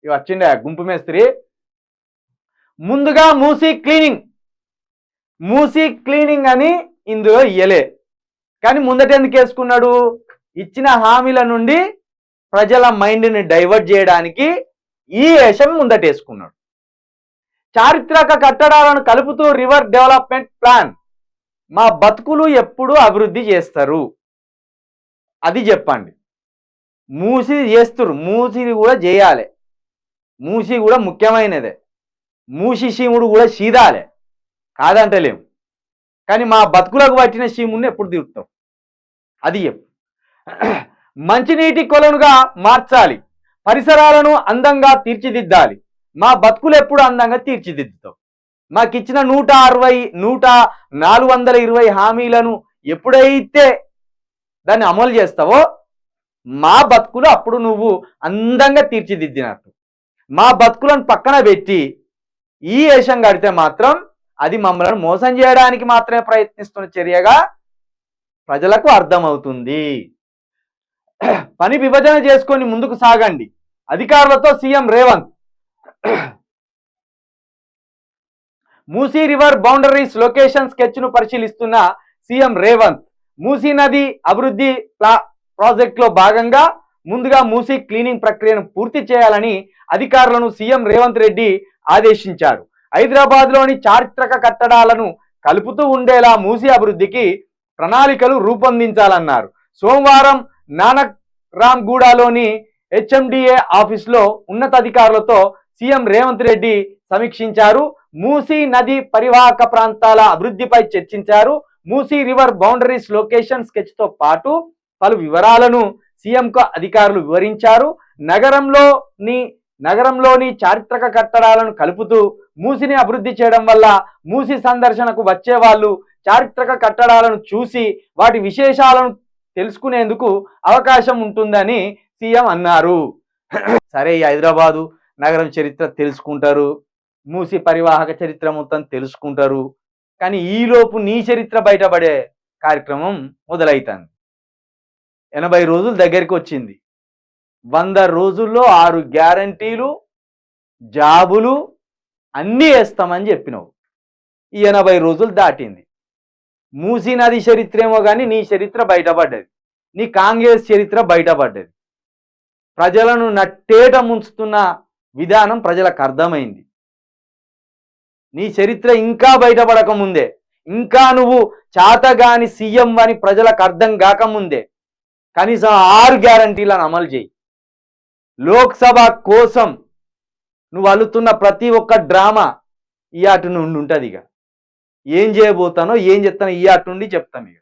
ఇవి వచ్చిండే గుంపు మేస్త్రి. ముందుగా మూసీ క్లీనింగ్ అని ఇందులో ఇయ్యలే, కానీ ముందట ఎందుకు వేసుకున్నాడు? ఇచ్చిన హామీల నుండి ప్రజల మైండ్ని డైవర్ట్ చేయడానికి ఈ వేషం ముందట వేసుకున్నాడు. చారిత్రక కట్టడాలను కలుపుతూ రివర్ డెవలప్మెంట్ ప్లాన్, మా బతుకులు ఎప్పుడు అభివృద్ధి చేస్తారు అది చెప్పండి. మూసి చేస్తురు, మూసిది కూడా చేయాలి, మూసి కూడా ముఖ్యమైనదే, మూసి శీముడు కూడా సీదాలే కాదంటలేము, కానీ మా బతుకులకు పట్టిన శీముడిని ఎప్పుడు తిరుగుతాం అది చెప్పు. మంచినీటి కొలనుగా మార్చాలి, పరిసరాలను అందంగా తీర్చిదిద్దాలి, మా బతుకులు ఎప్పుడు అందంగా తీర్చిదిద్దుతాం. మాకిచ్చిన 420 హామీలను ఎప్పుడైతే దాన్ని అమలు చేస్తావో మా బతుకులు అప్పుడు నువ్వు అందంగా తీర్చిదిద్దినట్టు. మా బతుకులను పక్కన పెట్టి ఈ వేషం కడితే మాత్రం అది మమ్మల్ని మోసం చేయడానికి మాత్రమే ప్రయత్నిస్తున్న చర్యగా ప్రజలకు అర్థమవుతుంది. పని విభజన చేసుకొని ముందుకు సాగండి, అధికారులతో CM Revanth. Musi river boundaries location స్కెచ్ను పరిశీలిస్తున్న సీఎం రేవంత్. మూసీ నది అభివృద్ధి ప్రాజెక్టులో భాగంగా ముందుగా మూసీ క్లీనింగ్ ప్రక్రియను పూర్తి చేయాలని అధికారులను సీఎం రేవంత్ రెడ్డి ఆదేశించారు. హైదరాబాద్లోని చారిత్రక కట్టడాలను కలుపుతూ ఉండేలా మూసీ అభివృద్ధికి ప్రణాళికలు రూపొందించాలన్నారు. సోమవారం నానక్ రామ్ గూడలోని హెచ్ఎండిఏ ఆఫీసులో ఉన్నతాధికారులతో సీఎం రేవంత్ రెడ్డి సమీక్షించారు. మూసీ నది పరివాహక ప్రాంతాల అభివృద్ధిపై చర్చించారు. Musi river boundaries location sketch తో పాటు పలు వివరాలను సీఎంకు అధికారులు వివరించారు. నగరంలోని చారిత్రక కట్టడాలను కలుపుతూ మూసిని అభివృద్ధి చేయడం వల్ల మూసి సందర్శనకు వచ్చే వాళ్ళు చారిత్రక కట్టడాలను చూసి వాటి విశేషాలను తెలుసుకునేందుకు అవకాశం ఉంటుందని సీఎం అన్నారు. సరే, ఈ హైదరాబాదు నగరం చరిత్ర తెలుసుకుంటారు, మూసి పరివాహక చరిత్ర మొత్తం తెలుసుకుంటారు, కానీ ఈలోపు నీ చరిత్ర బయటపడే కార్యక్రమం మొదలవుతుంది. 80 రోజులు దగ్గరికి వచ్చింది. 100 రోజుల్లో 6 గ్యారంటీలు, జాబులు అన్నీ వేస్తామని చెప్పినావు. ఈ 80 రోజులు దాటింది. మూసీ నది చరిత్ర ఏమో కానీ నీ చరిత్ర బయటపడ్డది, నీ కాంగ్రెస్ చరిత్ర బయటపడ్డది. ప్రజలను నట్టేట ముంచుతున్న విధానం ప్రజలకు అర్థమైంది. నీ చరిత్ర ఇంకా బయటపడక ముందే, ఇంకా నువ్వు చాతగాని సీఎం అని ప్రజలకు అర్థం కాకముందే కనీసం 6 గ్యారంటీలను అమలు చేయి. లోక్సభ కోసం నువ్వు అల్లుతున్న ప్రతి ఒక్క డ్రామా ఈ ఆట నుండి ఉంటుంది. ఇక ఏం చేయబోతానో ఏం చెప్తానో ఈ ఆట నుండి చెప్తాను. ఇక